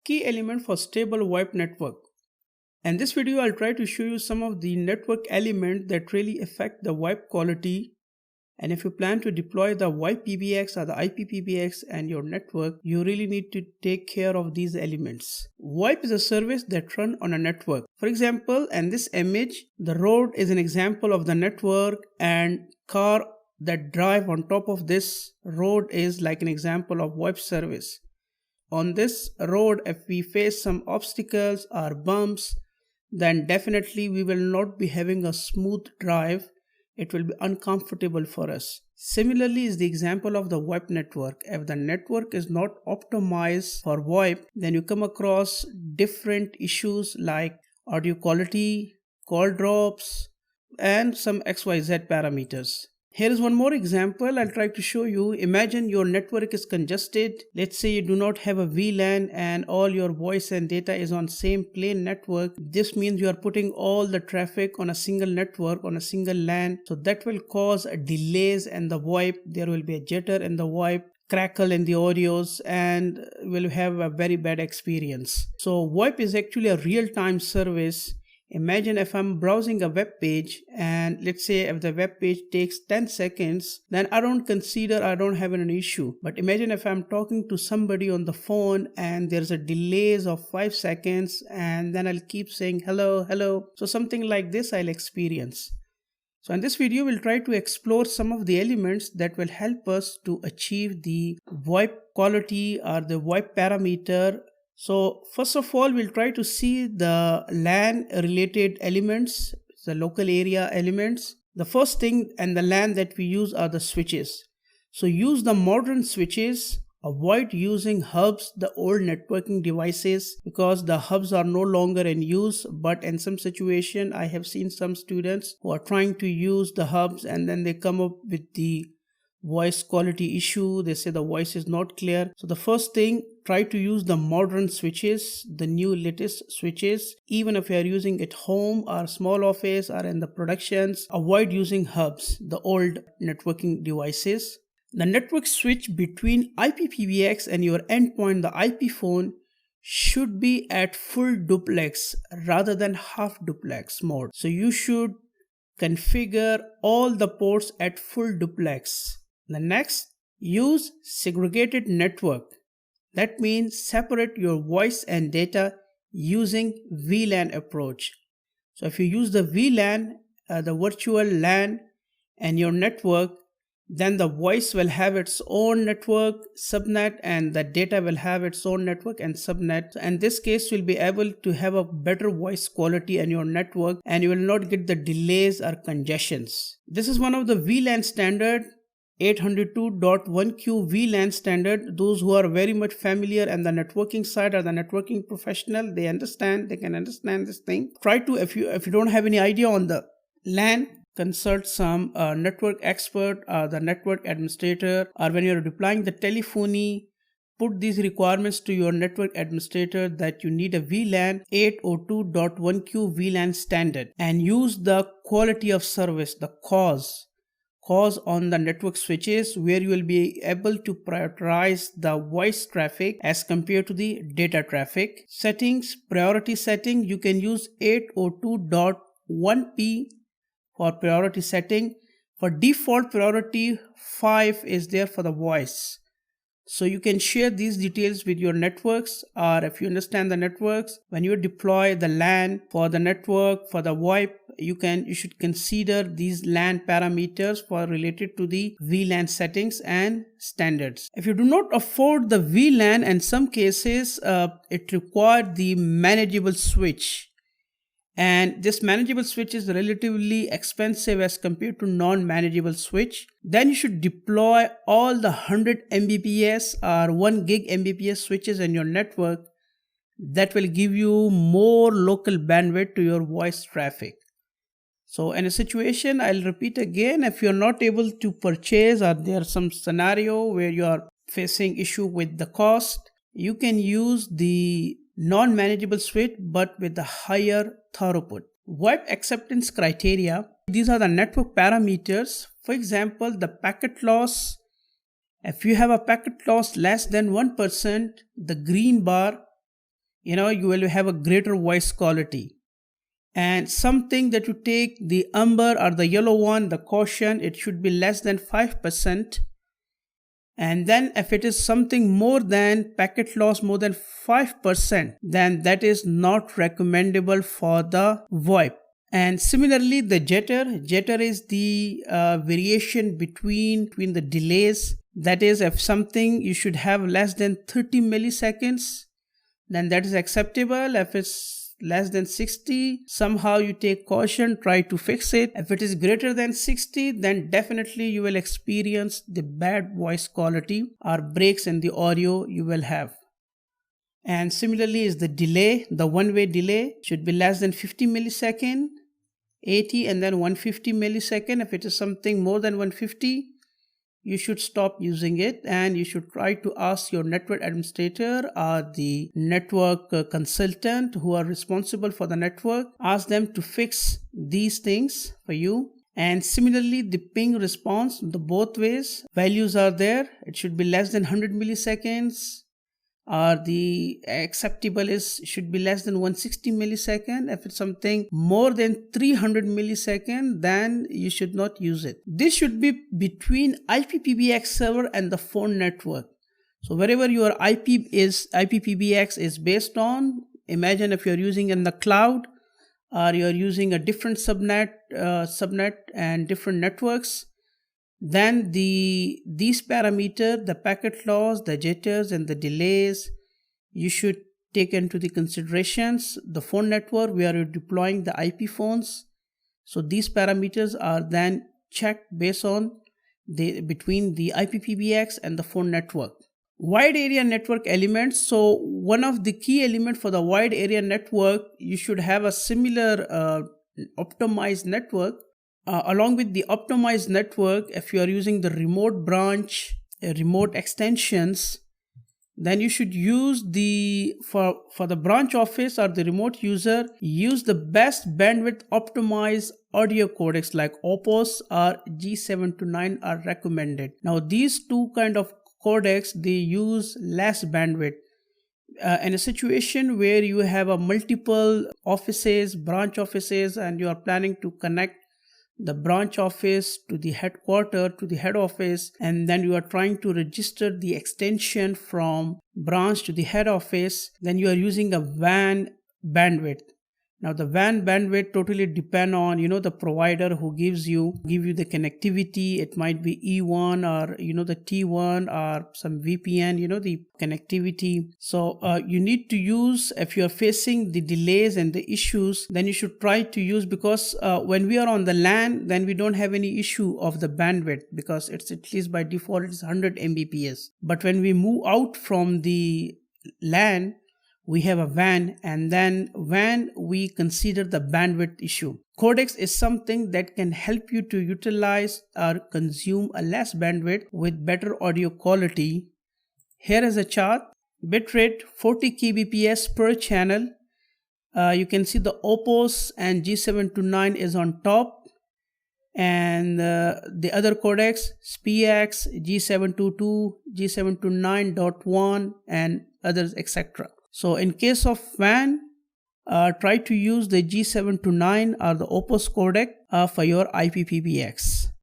Key element for stable VoIP network. In this video, I'll try to show you some of the network elements that really affect the VoIP quality. And if you plan to deploy the VoIP PBX or the IP PBX and your network, you really need to take care of these elements. VoIP is a service that runs on a network. For example, in this image, the road is an example of the network, and car that drive on top of this road is like an example of VoIP service. On this road, if we face some obstacles or bumps, then definitely we will not be having a smooth drive. It will be uncomfortable for us. Similarly is the example of the VoIP network. If the network is not optimized for VoIP, then you come across different issues like audio quality, call drops, and some XYZ parameters. Here is one more example I'll try to show you. Imagine your network is congested. Let's say you do not have a VLAN and all your voice and data is on same plane network. This means you are putting all the traffic on a single network, on a single LAN. So that will cause delays in the VoIP. There will be a jitter in the VoIP, crackle in the audios, and will have a very bad experience. So VoIP is actually a real-time service. Imagine if I'm browsing a web page, and let's say if the web page takes 10 seconds, then I don't have an issue. But imagine if I'm talking to somebody on the phone and there's a delays of 5 seconds, and then I'll keep saying hello, hello. So something like this I'll experience. So in this video, we'll try to explore some of the elements that will help us to achieve the VoIP quality or the VoIP parameter. So first of all, we'll try to see the LAN related elements, the local area elements. The first thing and the LAN that we use are the switches. So use the modern switches. Avoid using hubs, the old networking devices, because the hubs are no longer in use. But in some situation, I have seen some students who are trying to use the hubs and then they come up with the voice quality issue. They say the voice is not clear. So the first thing, try to use the modern switches, the new latest switches. Even if you are using at home or small office or in the productions, avoid using hubs, the old networking devices. The network switch between IP PBX and your endpoint, the IP phone, should be at full duplex rather than half duplex mode. So you should configure all the ports at full duplex. The next, use segregated network. That means separate your voice and data using VLAN approach. So if you use the VLAN, the virtual LAN, and your network, then the voice will have its own network subnet and the data will have its own network and subnet. So in this case, you'll be able to have a better voice quality in your network and you will not get the delays or congestions. This is one of the VLAN standard, 802.1q VLAN standard. Those who are very much familiar in the networking side or the networking professional, they can understand this thing. Try to, if you don't have any idea on the LAN, consult some network expert or the network administrator, or when you're deploying the telephony, put these requirements to your network administrator that you need a VLAN 802.1q VLAN standard, and use the quality of service, the cause on the network switches, where you will be able to prioritize the voice traffic as compared to the data traffic. Settings, priority setting, you can use 802.1p for priority setting. For default priority, 5 is there for the voice. So you can share these details with your networks, or if you understand the networks, when you deploy the LAN for the network, for the VoIP, you should consider these LAN parameters for related to the VLAN settings and standards. If you do not afford the VLAN, in some cases it requires the manageable switch. And this manageable switch is relatively expensive as compared to non-manageable switch. Then you should deploy all the 100 Mbps or 1 gig Mbps switches in your network. That will give you more local bandwidth to your voice traffic. So in a situation, I'll repeat again, if you're not able to purchase, or there's some scenario where you are facing issue with the cost, you can use the non-manageable switch but with a higher throughput. VoIP acceptance criteria. These are the network parameters. For example, the packet loss. If you have a packet loss less than 1%, the green bar you will have a greater voice quality. And something that you take the amber or the yellow one, the caution, it should be less than 5%. And then if it is something more than packet loss more than 5%, then that is not recommendable for the VoIP. And similarly, the jitter is the variation between the delays. That is, if something you should have less than 30 milliseconds, then that is acceptable. If it's less than 60, somehow you take caution, try to fix it. If it is greater than 60, then definitely you will experience the bad voice quality or breaks in the audio you will have. And similarly is the delay. The one-way delay should be less than 50 millisecond, 80 and then 150 millisecond. If it is something more than 150, you should stop using it, and you should try to ask your network administrator or the network consultant who are responsible for the network. Ask them to fix these things for you. And similarly, the ping response, the both ways values are there. It should be less than 100 milliseconds, or the acceptable should be less than 160 millisecond. If it's something more than 300 millisecond, then you should not use it. This should be between IPPBX server and the phone network. So wherever your IPPBX is based on, imagine if you're using in the cloud or you're using a different subnet and different networks, then these parameters, the packet loss, the jitters and the delays, you should take into the considerations. The phone network where you're deploying the IP phones, so these parameters are then checked based on between the IPPBX and the phone network. Wide area network elements. So one of the key elements for the wide area network, you should have a similar optimized network. Along with the optimized network, if you are using the remote branch, remote extensions, then you should use for the branch office or the remote user, use the best bandwidth optimized audio codecs like Opus or G729 are recommended. Now these two kind of codecs, they use less bandwidth. In a situation where you have a multiple offices, branch offices, and you are planning to connect the branch office to the headquarter, to the head office, and then you are trying to register the extension from branch to the head office, then you are using a WAN bandwidth. Now the WAN bandwidth totally depend on the provider who give you the connectivity. It might be E1 or the T1 or some VPN, the connectivity. So you need to use, if you are facing the delays and the issues, then you should try to use, because when we are on the LAN, then we don't have any issue of the bandwidth, because it's at least by default it's 100 Mbps. But when we move out from the LAN, we have a WAN, and then WAN we consider the bandwidth issue. Codecs is something that can help you to utilize or consume a less bandwidth with better audio quality. Here is a chart. Bitrate 40 kbps per channel. You can see the Opus and G729 is on top, and the other codecs SPX, G722, G729.1 and others, etc. So in case of WAN, try to use the G729 or the Opus codec for your IPPBX.